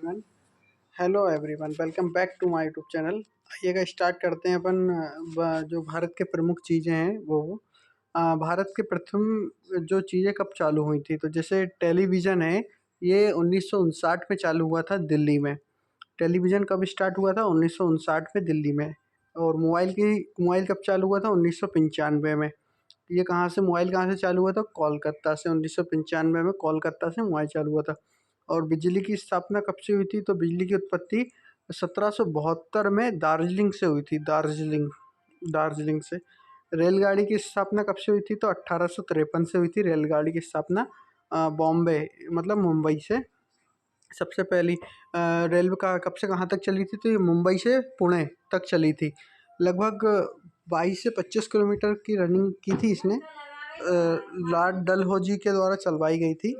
Everyone. Hello everyone, welcome back to my YouTube channel. आइएगा start करते हैं अपन जो भारत के प्रमुख चीज़ें हैं वो। भारत के प्रथम जो चीज़ें कब चालू हुई थी, तो जैसे टेलीविज़न है, ये 1959 में चालू हुआ था दिल्ली में। टेलीविज़न कब स्टार्ट हुआ था? 1959 में दिल्ली में। और मोबाइल कब चालू हुआ था? 1995 में। ये मोबाइल कहाँ से चालू हुआ था? कोलकाता से। 1995 में कोलकाता से मोबाइल चालू हुआ था। और बिजली की स्थापना कब से हुई थी? तो बिजली की उत्पत्ति 1772 में दार्जिलिंग से हुई थी। दार्जिलिंग से। रेलगाड़ी की स्थापना कब से हुई थी? तो 1853 से हुई थी रेलगाड़ी की स्थापना। बॉम्बे मतलब मुंबई से सबसे पहली रेलवे का कब से कहाँ तक चली थी? तो ये मुंबई से पुणे तक चली थी। लगभग 22 से 25 किलोमीटर की रनिंग की थी इसने। लॉर्ड डलहौजी के द्वारा चलवाई गई थी।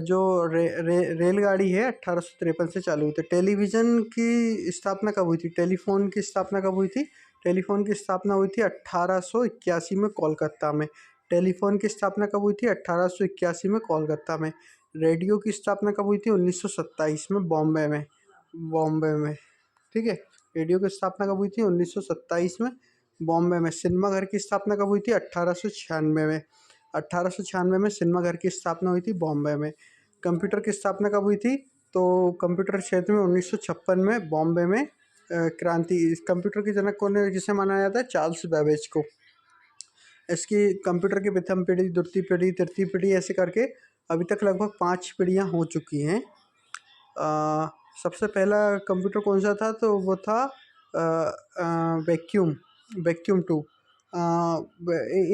जो रेलगाड़ी है 1853 से चालू हुई थी। टेलीविज़न की स्थापना कब हुई थी? टेलीफोन की स्थापना कब हुई थी? टेलीफोन की स्थापना हुई थी 1881 में कोलकाता में। टेलीफोन की स्थापना कब हुई थी? 1881 में कोलकाता में। रेडियो की स्थापना कब हुई थी? 1927 में बॉम्बे में। ठीक है, रेडियो की स्थापना कब हुई थी? 1927 में बॉम्बे में। सिनेमा घर की स्थापना कब हुई थी? 1896 में। 1896 में सिनेमा घर की स्थापना हुई थी बॉम्बे में। कंप्यूटर की स्थापना कब हुई थी? तो कंप्यूटर क्षेत्र में 1956 में बॉम्बे में क्रांति। कंप्यूटर के जनक कौन है जिसे माना जाता है? चार्ल्स बेबेज को। इसकी कंप्यूटर की प्रथम पीढ़ी, द्वितीय पीढ़ी, तृतीय पीढ़ी ऐसे करके अभी तक लगभग 5 पीढ़ियाँ हो चुकी हैं। सबसे पहला कंप्यूटर कौन सा था? तो वो था वैक्यूम 2।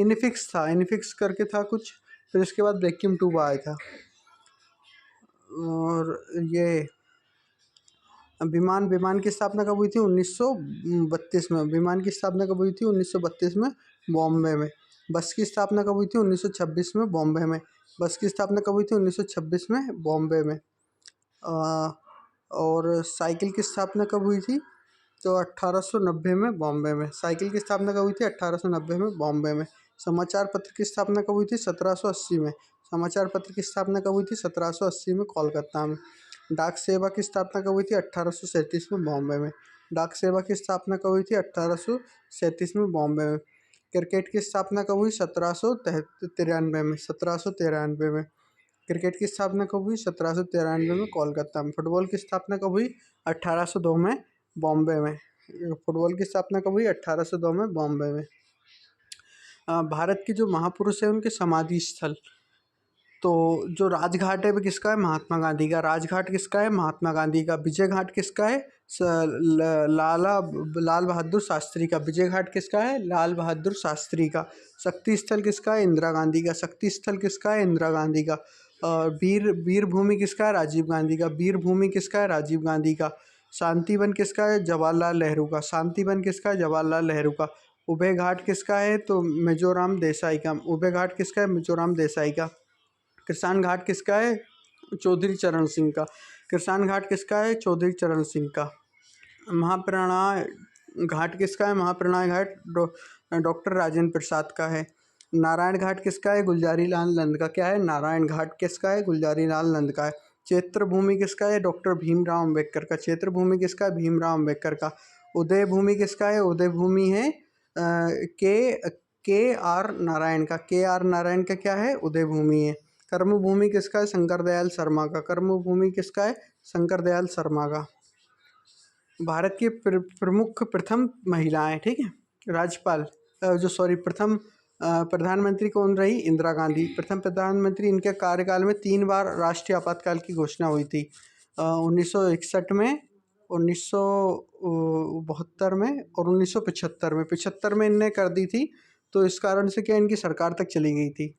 इनिफिक्स करके था कुछ, फिर उसके बाद वैक्यूम 2 आया था। और ये विमान की स्थापना कब हुई थी? 1932 में। विमान की स्थापना कब हुई थी? 1932 में बॉम्बे में। बस की स्थापना कब हुई थी? 1926 में बॉम्बे में। बस की स्थापना कब हुई थी? 1926 में बॉम्बे में। और साइकिल की स्थापना कब हुई थी? तो 1890 में बॉम्बे में। साइकिल की स्थापना कब हुई थी? 1890 में बॉम्बे में। समाचार पत्र की स्थापना कब हुई थी? 1780 में। समाचार पत्र की स्थापना कब हुई थी? 1780 में कोलकाता में। डाक सेवा की स्थापना कब हुई थी? 1837 में बॉम्बे में। डाक सेवा की स्थापना कब हुई थी? 1837 में बॉम्बे में। क्रिकेट की स्थापना कब हुई? 1793 में। 1793 में। क्रिकेट की स्थापना कब हुई? 1793 में कोलकाता में। फुटबॉल की स्थापना कब हुई? 1802 में बॉम्बे में। फुटबॉल की स्थापना कब हुई? 1802 में बॉम्बे में। भारत के जो महापुरुष हैं उनके समाधि स्थल, तो जो राजघाट है वो किसका है? महात्मा गांधी का। राजघाट किसका है? महात्मा गांधी का। विजय घाट किसका है? लाल बहादुर शास्त्री का। विजय घाट किसका है? लाल बहादुर शास्त्री का। शक्ति स्थल किसका है? इंदिरा गांधी का। शक्ति स्थल किसका है? इंदिरा गांधी का। वीर भूमि किसका है? राजीव गांधी का। वीर भूमि किसका है? राजीव गांधी का। शांति वन किसका है? जवाहरलाल नेहरू का। शांति वन किसका है? जवाहरलाल नेहरू का। उभय घाट किसका है? तो मिजोराम देसाई का। उभय घाट किसका है? मिजोराम देसाई का। किसान घाट किसका है? चौधरी चरण सिंह का। किसान घाट किसका है? चौधरी चरण सिंह का। महाप्राणाय घाट किसका है? महाप्राणाय घाट डॉक्टर राजेंद्र प्रसाद का है। नारायण घाट किसका है? गुलजारी लाल नंद का। क्या है? नारायण घाट किसका है? गुलजारी लाल नंद का है। क्षेत्र भूमि किसका है? डॉक्टर भीमराव अम्बेडकर का। क्षेत्र भूमि किसका है? भीमराव अम्बेडकर का। उदय भूमि किसका है? उदय भूमि है के आर नारायण का। के आर नारायण का क्या है? उदय भूमि है। कर्म भूमि किसका है? शंकर दयाल शर्मा का। कर्म भूमि किसका है? शंकर दयाल शर्मा का। भारत की प्रमुख प्रथम महिलाएं, ठीक है, राज्यपाल प्रथम प्रधानमंत्री कौन रही? इंदिरा गांधी। प्रथम प्रधानमंत्री। इनके कार्यकाल में 3 बार राष्ट्रीय आपातकाल की घोषणा हुई थी। 1961 में, 1972 में और 1975 में। 75 में इनने कर दी थी, तो इस कारण से क्या इनकी सरकार तक चली गई थी।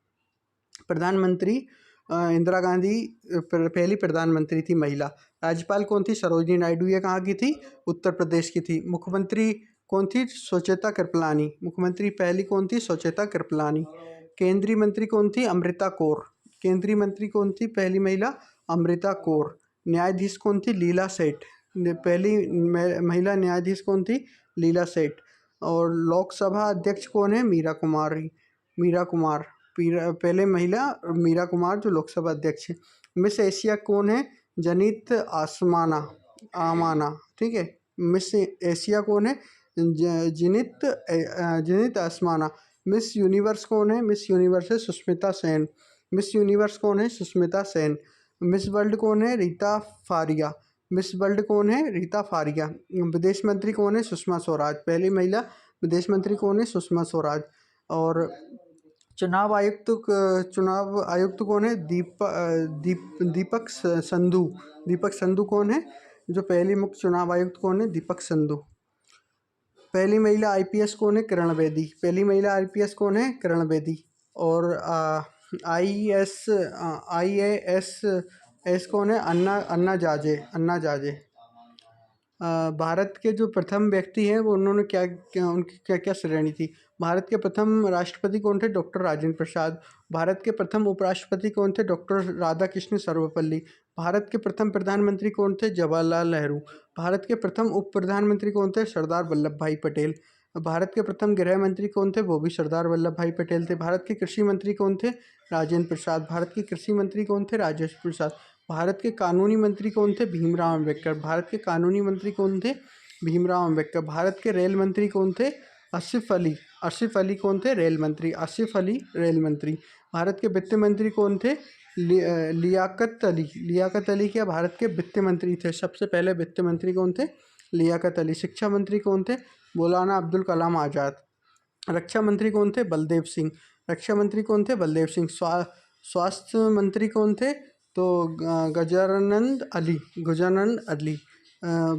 प्रधानमंत्री इंदिरा गांधी पहली प्रधानमंत्री थी महिला। राज्यपाल कौन थी? सरोजिनी नायडू। ये कहाँ की थी? उत्तर प्रदेश की थी। मुख्यमंत्री कौन थी? सुचेता कृपलानी। मुख्यमंत्री पहली कौन थी? सुचेता कृपलानी। केंद्रीय मंत्री कौन थी? अमृता कौर। केंद्रीय मंत्री कौन थी? पहली महिला अमृता कौर। न्यायाधीश कौन थी? लीला सेठ। पहली महिला न्यायाधीश कौन थी? लीला सेठ। और लोकसभा अध्यक्ष कौन है? मीरा कुमार। पहले महिला मीरा कुमार जो लोकसभा अध्यक्ष है। मिस एशिया कौन है? जनित आमाना। ठीक है, मिस एशिया कौन है? जिनित आसमाना। मिस यूनिवर्स कौन है? मिस यूनिवर्स है सुष्मिता सेन। मिस यूनिवर्स कौन है? सुष्मिता सेन। मिस वर्ल्ड कौन है? रीता फारिया। मिस वर्ल्ड कौन है? रीता फारिया। विदेश मंत्री कौन है? सुषमा स्वराज। पहली महिला विदेश मंत्री कौन है? सुषमा स्वराज। और चुनाव आयुक्त कौन है? दीपक संधू। दीपक संधू कौन है? जो पहली मुख्य चुनाव आयुक्त कौन है? दीपक संधू। पहली महिला आईपीएस कौन है? किरण बेदी। पहली महिला आईपीएस कौन है? किरण बेदी। और आईएएस कौन है? अन्ना जाजे। भारत के जो प्रथम व्यक्ति हैं वो उन्होंने उनकी क्या क्या श्रेणी थी? भारत के प्रथम राष्ट्रपति कौन थे? डॉक्टर राजेंद्र प्रसाद। भारत के प्रथम उपराष्ट्रपति कौन थे? डॉक्टर राधाकृष्ण सर्वपल्ली। भारत के प्रथम प्रधानमंत्री कौन थे? जवाहरलाल नेहरू। भारत के प्रथम उप प्रधानमंत्री कौन थे? सरदार वल्लभ भाई पटेल। भारत के प्रथम गृह मंत्री कौन थे? वो भी सरदार वल्लभ भाई पटेल थे। भारत के कृषि मंत्री कौन थे? राजेंद्र प्रसाद। भारत के कृषि मंत्री कौन थे? राजेंद्र प्रसाद। भारत के कानूनी मंत्री कौन थे? भीमराव अम्बेडकर। भारत के कानूनी मंत्री कौन थे? भीमराव अम्बेडकर। भारत के रेल मंत्री कौन थे? आसिफ अली। आसिफ अली कौन थे? रेल मंत्री। आसिफ अली रेल मंत्री। भारत के वित्त मंत्री कौन थे? लियाकत अली। लियाकत अली क्या भारत के वित्त मंत्री थे? सबसे पहले वित्त मंत्री कौन थे? लियाकत अली। शिक्षा मंत्री कौन थे? मौलाना अब्दुल कलाम आज़ाद। रक्षा मंत्री कौन थे? बलदेव सिंह। रक्षा मंत्री कौन थे? बलदेव सिंह। स्वास्थ्य मंत्री कौन थे? तो गजानंद अली।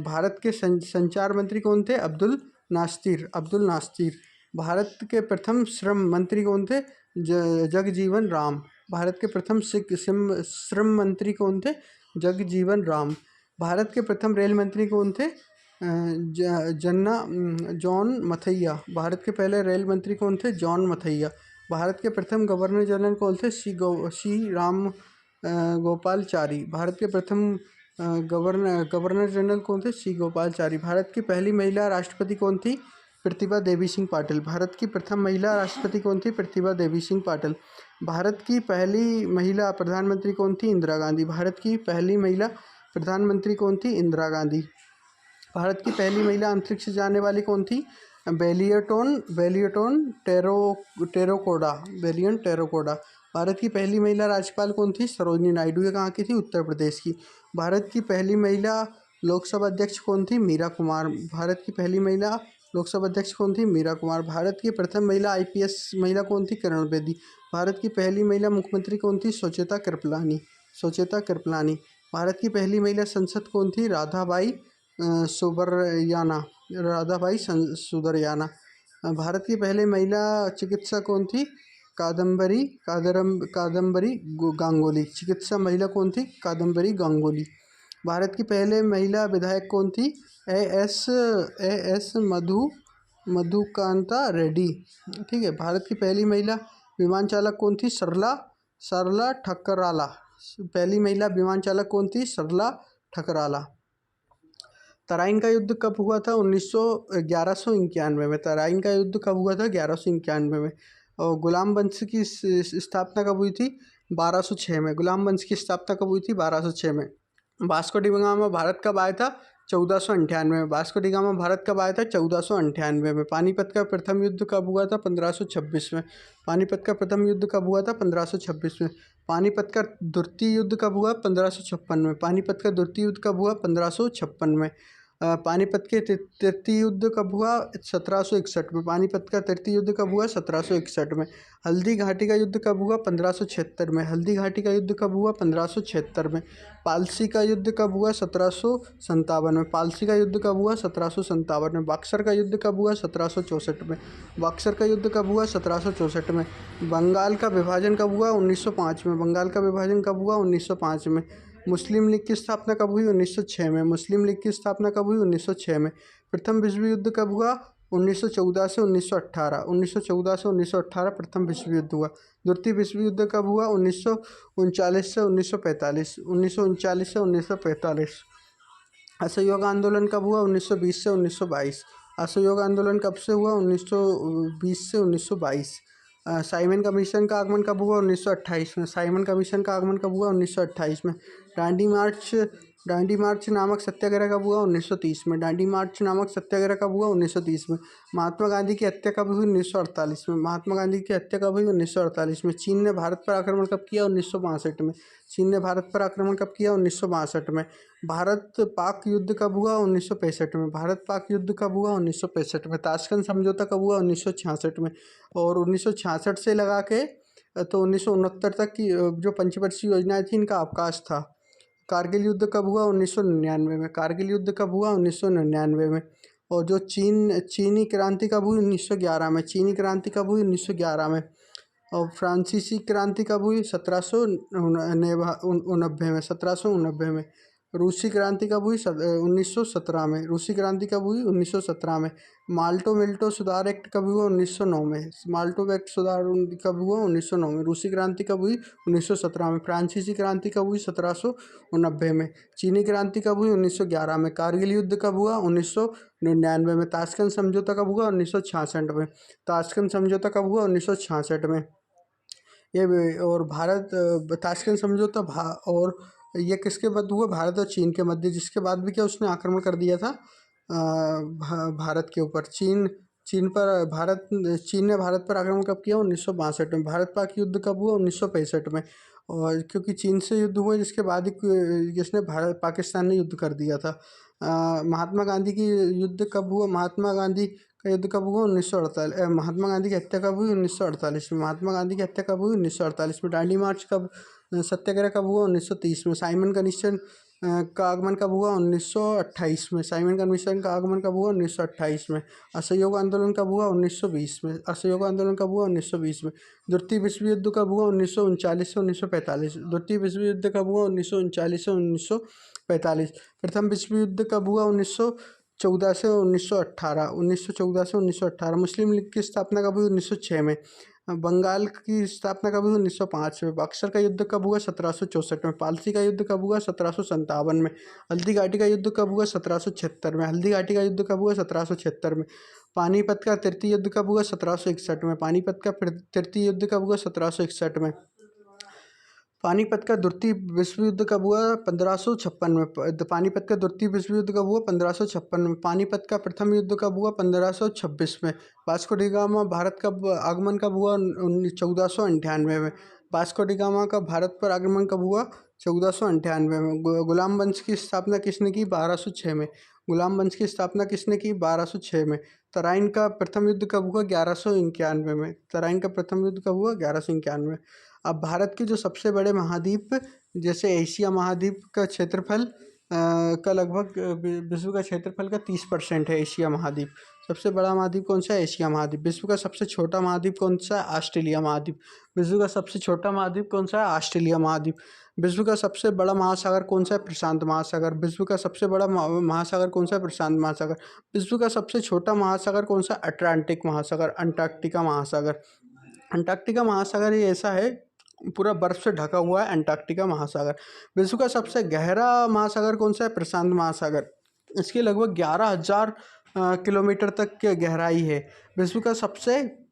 भारत के संचार मंत्री कौन थे? अब्दुल नास्तिर। भारत के प्रथम श्रम मंत्री कौन थे? जगजीवन राम। भारत के प्रथम श्रम मंत्री कौन थे? जगजीवन राम। भारत के प्रथम रेल मंत्री कौन थे? जॉन मथैया। भारत के पहले रेल मंत्री कौन थे? जॉन मथैया। भारत के प्रथम गवर्नर जनरल कौन थे? श्री राम गोपालचारी। भारत के प्रथम गवर्नर जनरल कौन थे? श्री गोपालचारी। भारत की पहली महिला राष्ट्रपति कौन थी? प्रतिभा देवी सिंह पाटिल। भारत की प्रथम महिला राष्ट्रपति कौन थी? प्रतिभा देवी सिंह पाटिल। भारत की पहली महिला प्रधानमंत्री कौन थी? इंदिरा गांधी। भारत की पहली महिला प्रधानमंत्री कौन थी? इंदिरा गांधी। भारत की पहली महिला अंतरिक्ष जाने वाली कौन थी? बेलियटोन टेरोकोडा। भारत की पहली महिला राज्यपाल कौन थी? सरोजिनी नायडू। ये कहाँ की थी? उत्तर प्रदेश की। भारत की पहली महिला लोकसभा अध्यक्ष कौन थी? मीरा कुमार। भारत की पहली महिला लोकसभा अध्यक्ष कौन थी? मीरा कुमार। भारत की प्रथम महिला आईपीएस महिला कौन थी? किरण बेदी। भारत की पहली महिला मुख्यमंत्री कौन थी? सुचेता कृपलानी। भारत की पहली महिला सांसद कौन थी? राधाबाई सुदरयाना। भारत की पहली महिला चिकित्सक कौन थी? कादम्बरी गांगुली। चिकित्सा महिला कौन थी? कादम्बरी गांगुली। भारत की पहले महिला विधायक कौन थी? A S Madhukanta Reddy. ठीक है। भारत की पहली महिला विमान चालक कौन थी? सरला ठकराला। पहली महिला विमान चालक कौन थी? सरला ठकराला। तराइन का युद्ध कब हुआ था? 1191 में। तराइन का युद्ध कब हुआ था? 1191 में। और गुलाम वंश की स्थापना कब हुई थी? 1206 में। गुलाम वंश की स्थापना कब हुई थी? 1206 में। वास्को डी गामा भारत कब आया था? 1498 में। वास्को डी गामा भारत कब आया था? 1498 में। पानीपत का प्रथम युद्ध कब हुआ था? 1526 में। पानीपत का प्रथम युद्ध कब हुआ था? 1526 में। पानीपत का द्वितीय युद्ध कब हुआ? 1556 में। पानीपत का द्वितीय युद्ध कब हुआ? 1556 में। पानीपत के तृतीय युद्ध कब हुआ? 1761 में। पानीपत का तृतीय युद्ध कब हुआ? 1761 में। हल्दी घाटी का युद्ध कब हुआ? 1576 में। हल्दी घाटी का युद्ध कब हुआ? 1576 में। पालसी का युद्ध कब हुआ? 1757 में। पालसी का युद्ध कब हुआ? 1757 में। बक्सर का युद्ध कब हुआ? 1764 में। बक्सर का युद्ध कब हुआ? 1764 में। बंगाल का विभाजन कब हुआ? 1905 में। बंगाल का विभाजन कब हुआ? 1905 में। मुस्लिम लीग की स्थापना कब हुई? 1906 में। मुस्लिम लीग की स्थापना कब हुई? 1906 में। प्रथम विश्व युद्ध कब हुआ? 1914 से 1918। 1914 से 1918 प्रथम विश्व युद्ध हुआ। द्वितीय विश्व युद्ध कब हुआ? 1939 से 1945। 1939 से 1945। असहयोग आंदोलन कब हुआ? 1920 से 1922। असहयोग आंदोलन कब से हुआ? 1920 से 1922। साइमन कमीशन का आगमन कब हुआ? 1928 में। साइमन कमीशन का आगमन कब हुआ? 1928 में। दांडी मार्च नामक सत्याग्रह कब हुआ? 1930 में। दांडी मार्च नामक सत्याग्रह कब हुआ? 1930 में। महात्मा गांधी की हत्या कब हुई? 1948 में। महात्मा गांधी की हत्या कब हुई? 1948 में। चीन ने भारत पर आक्रमण कब किया? 1962 में। चीन ने भारत पर आक्रमण कब किया? 1962 में। भारत पाक युद्ध कब हुआ? 1965 में। भारत पाक युद्ध कब हुआ? 1965 में। ताशकंद समझौता कब हुआ? 1966 में। और 1966 से लगा के तो 1969 तक की जो पंचवर्षीय योजनाएं थी, इनका अवकाश था। कारगिल युद्ध कब हुआ? 1999 में। कारगिल युद्ध कब हुआ? 1999 में। और जो चीनी क्रांति कब हुई? 1911 में। चीनी क्रांति कब हुई? 1911 में। और फ्रांसीसी क्रांति कब हुई? 1789 में। 1789 में। रूसी क्रांति कब हुई? 1917 में। रूसी क्रांति कब हुई? 1917 में। माल्टो मिल्टो सुधार एक्ट कब हुआ? 1909 में। माल्टो एक्ट सुधार कब हुआ? 1909 में। रूसी क्रांति कब हुई? 1917 में। फ्रांसीसी क्रांति कब हुई? 1789 में। चीनी क्रांति कब हुई? 1911 में। कारगिल युद्ध कब हुआ? 1999 में। ताशकंद समझौता कब हुआ? 1966 में। ताशकंद समझौता कब हुआ? 1966 में। और भारत ताशकंद समझौता और ये किसके बाद हुआ? भारत और चीन के मध्य, जिसके बाद भी क्या उसने आक्रमण कर दिया था भारत के ऊपर। चीन ने भारत पर आक्रमण कब किया? 1962 में। भारत पाक युद्ध कब हुआ? 1965 में। और क्योंकि चीन से युद्ध हुआ, जिसके बाद ही जिसने भारत पाकिस्तान ने युद्ध कर दिया था। महात्मा गांधी की युद्ध कब हुआ? महात्मा गांधी का युद्ध कब हुआ? 1948। महात्मा गांधी की हत्या कब हुई? 1948 में। महात्मा गांधी की हत्या कब हुई? 1948 में। दांडी मार्च कब सत्याग्रह कब हुआ? 1930 में। साइमन कमीशन का आगमन कब हुआ? 1928 में। साइमन कमीशन का आगमन कब हुआ? 1928 में। असहयोग आंदोलन कब हुआ? 1920 में। असहयोग आंदोलन कब हुआ? 1920 में। द्वितीय विश्व युद्ध कब हुआ? 1939 से 1945। द्वितीय विश्व युद्ध कब हुआ? 1939 से 1945। प्रथम विश्व युद्ध कब हुआ? 1914 से 1918। 1914 से 1918। मुस्लिम लीग की स्थापना कब हुई? 1906 में। बंगाल की स्थापना कब हुई? 1905 में। बक्सर का युद्ध कब हुआ? 1764 में। पालसी का युद्ध कब हुआ? 1757 में। हल्दी घाटी का युद्ध कब हुआ? 1776 में। हल्दी घाटी का युद्ध कब हुआ? 1776 में। पानीपत का तृतीय युद्ध कब हुआ? 1761 में। पानीपत का तृतीय युद्ध कब हुआ? 1761 में। पानीपत का द्वितीय विश्व युद्ध कब हुआ? 1556 में। पानीपत का द्वितीय विश्व युद्ध कब हुआ? 1556 में। पानीपत का प्रथम युद्ध कब हुआ? 1526 में। वास्को डी गामा भारत का आगमन कब हुआ? 1498 में। वास्को डी गामा का भारत पर आगमन कब हुआ? 1498 में। गुलाम वंश की स्थापना किसने की? 1206 में। गुलाम वंश की स्थापना किसने की? 1206 में। तराइन का प्रथम युद्ध कब हुआ? 1191 में। तराइन का प्रथम युद्ध कब हुआ? 1191 में। अब भारत के जो सबसे बड़े महाद्वीप, जैसे एशिया महाद्वीप का क्षेत्रफल का लगभग विश्व का क्षेत्रफल का 30% है एशिया महाद्वीप। सबसे बड़ा महाद्वीप कौन सा है? एशिया महाद्वीप। विश्व का सबसे छोटा महाद्वीप कौन सा है? ऑस्ट्रेलिया महाद्वीप। विश्व का सबसे छोटा महाद्वीप कौन सा है? ऑस्ट्रेलिया महाद्वीप। विश्व का सबसे बड़ा महासागर कौन सा है? प्रशांत महासागर। विश्व का सबसे बड़ा महासागर कौन सा है? प्रशांत महासागर। विश्व का सबसे छोटा महासागर कौन सा? अटलांटिक महासागर, अंटार्कटिका महासागर। अंटार्कटिका महासागर ये ऐसा है, पूरा बर्फ से ढका हुआ है अंटार्कटिका महासागर। विश्व का सबसे गहरा महासागर कौन सा है? प्रशांत महासागर। इसकी लगभग 11,000 किलोमीटर तक की गहराई है। विश्व का सबसे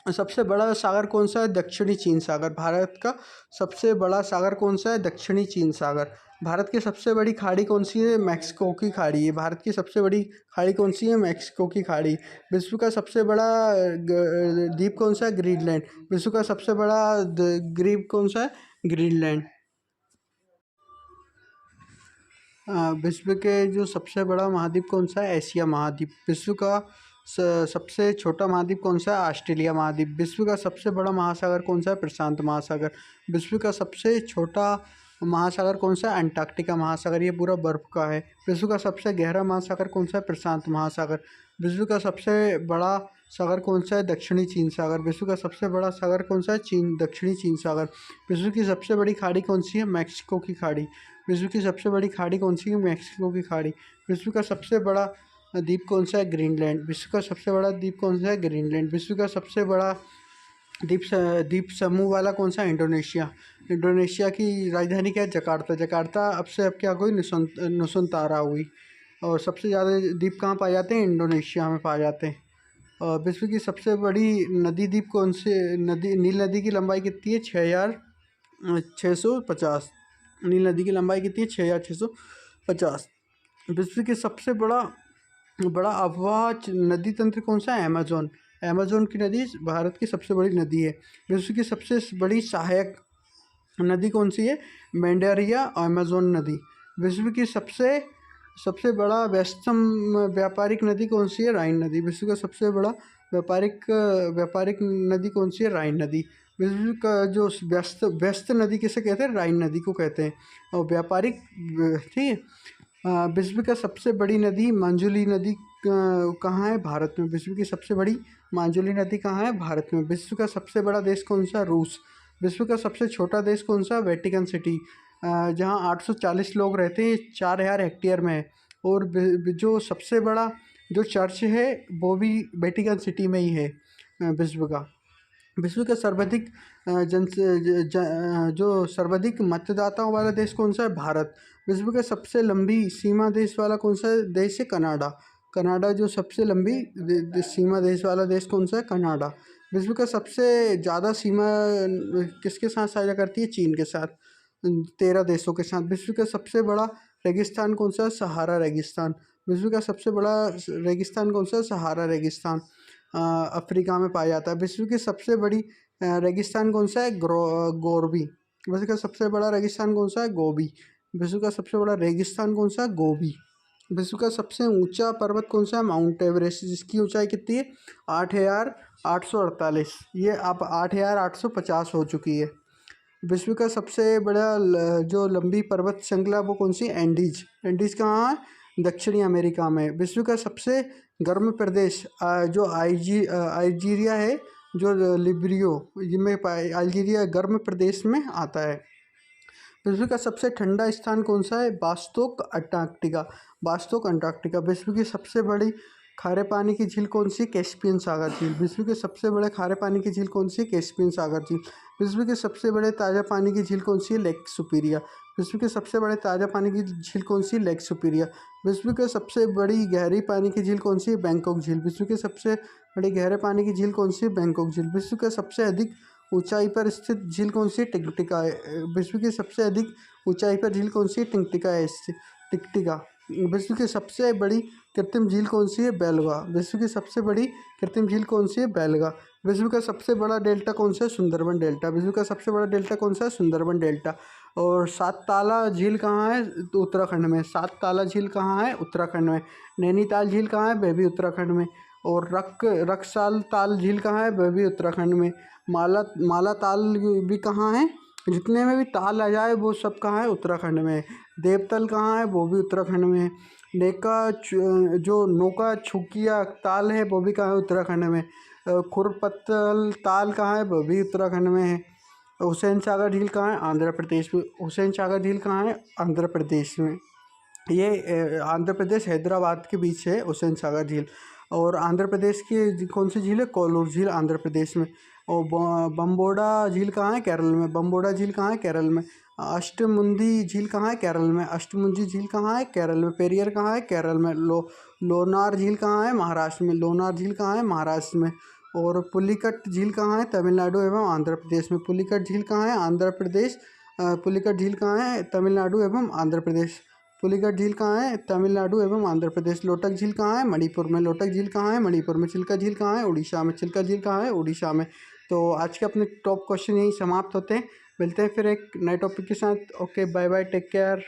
सबसे बड़ा सागर कौन सा है? दक्षिणी चीन सागर। भारत का सबसे बड़ा सागर कौन सा है? दक्षिणी चीन सागर। भारत की सबसे बड़ी खाड़ी कौन सी है? मैक्सिको की खाड़ी है। भारत की सबसे बड़ी खाड़ी कौन सी है? मैक्सिको की खाड़ी। विश्व का सबसे बड़ा द्वीप कौन सा है? ग्रीनलैंड। विश्व का सबसे बड़ा द्वीप कौन सा है? ग्रीनलैंड। विश्व के जो सबसे बड़ा महाद्वीप कौन सा है? एशिया महाद्वीप। विश्व का सबसे छोटा महाद्वीप कौन सा है? ऑस्ट्रेलिया महाद्वीप। विश्व का सबसे बड़ा महासागर कौन सा है? प्रशांत महासागर। विश्व का सबसे छोटा महासागर कौन सा है? अंटार्कटिका महासागर। ये पूरा बर्फ का है। विश्व का सबसे गहरा महासागर कौन सा है? प्रशांत महासागर। विश्व का सबसे बड़ा सागर कौन सा है? दक्षिणी चीन सागर। विश्व का सबसे बड़ा सागर कौन सा है? दक्षिणी चीन सागर। विश्व की सबसे बड़ी खाड़ी कौन सी है? मैक्सिको की खाड़ी। विश्व की सबसे बड़ी खाड़ी कौन सी है? मैक्सिको की खाड़ी। विश्व का सबसे बड़ा द्वीप कौन सा है? ग्रीनलैंड। विश्व का सबसे बड़ा द्वीप कौन सा है? ग्रीनलैंड। विश्व का सबसे बड़ा द्वीप समूह वाला कौन सा है? इंडोनेशिया। इंडोनेशिया की राजधानी क्या है? जकार्ता। जकार्ता अब से अब क्या हुई? नुसंतारा हुई। और सबसे ज़्यादा द्वीप कहाँ पाए जाते हैं? इंडोनेशिया में पाए जाते हैं। विश्व की सबसे बड़ी नदी द्वीप कौन से नदी नील नदी की लंबाई कितनी है? 6,650। नील नदी की लंबाई कितनी है? 6,650। विश्व के सबसे बड़ा बड़ा अफवाह नदी तंत्र कौन सा है? अमेजोन। अमेजोन की नदी भारत की सबसे बड़ी नदी है। विश्व की सबसे बड़ी सहायक नदी कौन सी है? मेंडारिया अमेजोन नदी। विश्व की सबसे सबसे बड़ा व्यस्तम व्यापारिक नदी कौन सी है? राइन नदी। विश्व का सबसे बड़ा व्यापारिक व्यापारिक नदी कौन सी है? राइन नदी। विश्व का जो व्यस्त व्यस्त नदी किसे कहते हैं? राइन नदी को कहते हैं। और व्यापारिक, ठीक है। विश्व का सबसे बड़ी नदी मांजुली नदी कहाँ है? भारत में। विश्व की सबसे बड़ी मांजुली नदी कहाँ है? भारत में। विश्व का सबसे बड़ा देश कौन सा? रूस। विश्व का सबसे छोटा देश कौन सा? वेटिकन सिटी, जहाँ 840 लोग रहते हैं, 4000 हेक्टेयर में है। और जो सबसे बड़ा जो चर्च है वो भी वेटिकन सिटी में ही है विश्व का। विश्व का सर्वाधिक जो सर्वाधिक मतदाताओं वाला देश कौन सा है? भारत। विश्व का सबसे लंबी सीमा देश वाला कौन सा देश है? कनाडा। कनाडा जो सबसे लंबी सीमा देश वाला देश कौन सा है? कनाडा। विश्व का सबसे ज़्यादा सीमा किसके साथ साझा करती है? चीन के साथ, 13 देशों के साथ। विश्व का सबसे बड़ा रेगिस्तान कौन सा है? सहारा रेगिस्तान। विश्व का सबसे बड़ा रेगिस्तान कौन सा है? सहारा रेगिस्तान, अफ्रीका में पाया जाता है। विश्व की सबसे बड़ी रेगिस्तान कौन सा है? गोरबी। विश्व का सबसे बड़ा रेगिस्तान कौन सा है? गोबी। विश्व का सबसे बड़ा रेगिस्तान कौन सा है? गोबी। विश्व का सबसे ऊंचा पर्वत कौन सा है? माउंट एवरेस्ट, जिसकी ऊंचाई कितनी है? 8,848। ये अब 8,850 हो चुकी है। विश्व का सबसे बड़ा जो लंबी पर्वत श्रृंखला वो कौन सी? एंडीज। एंडीज कहाँ है? दक्षिणी अमेरिका में। विश्व का सबसे गर्म प्रदेश जो अल्जीरिया है, जो लिब्रियो में अल्जीरिया गर्म प्रदेश में आता है। विश्व का सबसे ठंडा स्थान कौन सा है? बास्टोक अंटार्कटिका। बास्टोक अंटार्कटिका। विश्व की सबसे बड़ी खारे पानी की झील कौन सी? कैस्पियन सागर झील। विश्व के सबसे बड़े खारे पानी की झील कौन सी? कैस्पियन सागर झील। विश्व के सबसे बड़े ताज़ा पानी की झील कौन सी है? लेक सुपीरिया। विश्व के सबसे बड़े ताज़ा पानी की झील कौन सी? लेक सुपीरिया। विश्व के सबसे बड़ी गहरी पानी की झील कौन सी है? बैंकॉक झील। विश्व के सबसे बड़ी गहरे पानी की झील कौन सी है? बैंकॉक झील। विश्व का सबसे अधिक ऊंचाई पर स्थित झील कौन सी है? टिकटिका। विश्व की सबसे अधिक ऊंचाई पर झील कौन सी है? टिकटिका है। टिकटिका। विश्व की सबसे बड़ी कृत्रिम झील कौन सी है? बेलगा। विश्व की सबसे बड़ी कृत्रिम झील कौन सी है? बेलगा। विश्व का सबसे बड़ा डेल्टा कौन सा है? सुंदरबन डेल्टा। विश्व का सबसे बड़ा डेल्टा कौन सा है? सुंदरबन डेल्टा। और सात ताला झील कहाँ है? तो उत्तराखंड में। सात ताला झील कहाँ है? उत्तराखंड में। नैनीताल झील कहाँ है? वह भी उत्तराखंड में। और रक्साल ताल झील कहाँ है? वह भी उत्तराखंड में। माला ताल भी कहाँ है? जितने में भी ताल आ जाए वो सब कहाँ है? उत्तराखंड में। देवतल कहाँ है? वो भी उत्तराखंड में। जो नौका छुकिया ताल है वो भी कहाँ है? उत्तराखंड में। खुरपत्तल ताल कहाँ है? वो भी उत्तराखंड में है। हुसैन सागर झील कहाँ है? आंध्र प्रदेश में। हुसैन सागर झील कहाँ है? आंध्र प्रदेश में। ये आंध्र प्रदेश हैदराबाद के बीच है हुसैन सागर झील। और आंध्र प्रदेश की कौन सी झील है? कोल्लूर झील, आंध्र प्रदेश में। और बम्बोड़ा झील कहाँ है? केरल में। बम्बोड़ा झील कहाँ है? केरल में। अष्टमुंदी झील कहाँ है? केरल में। अष्टमुंदी झील कहाँ है? केरल में। पेरियर कहाँ है? केरल में। लोनार झील कहाँ है? महाराष्ट्र में। लोनार झील कहाँ है? महाराष्ट्र में। और पुलिकट झील कहाँ है? तमिलनाडु एवं आंध्र प्रदेश में। पुलिकट झील कहाँ है? आंध्र प्रदेश। पुलिकट झील कहाँ है? तमिलनाडु एवं आंध्र प्रदेश। पुलिकट झील कहाँ है? तमिलनाडु एवं आंध्र प्रदेश। लोटक झील कहाँ है? मणिपुर में। लोटक झील कहाँ है? मणिपुर में। चिल्का झील कहाँ है? उड़ीसा में। चिल्का झील कहाँ है? उड़ीसा में। तो आज के अपने टॉप क्वेश्चन यही समाप्त होते हैं। मिलते हैं फिर एक नए टॉपिक के साथ। Okay, bye bye, take care.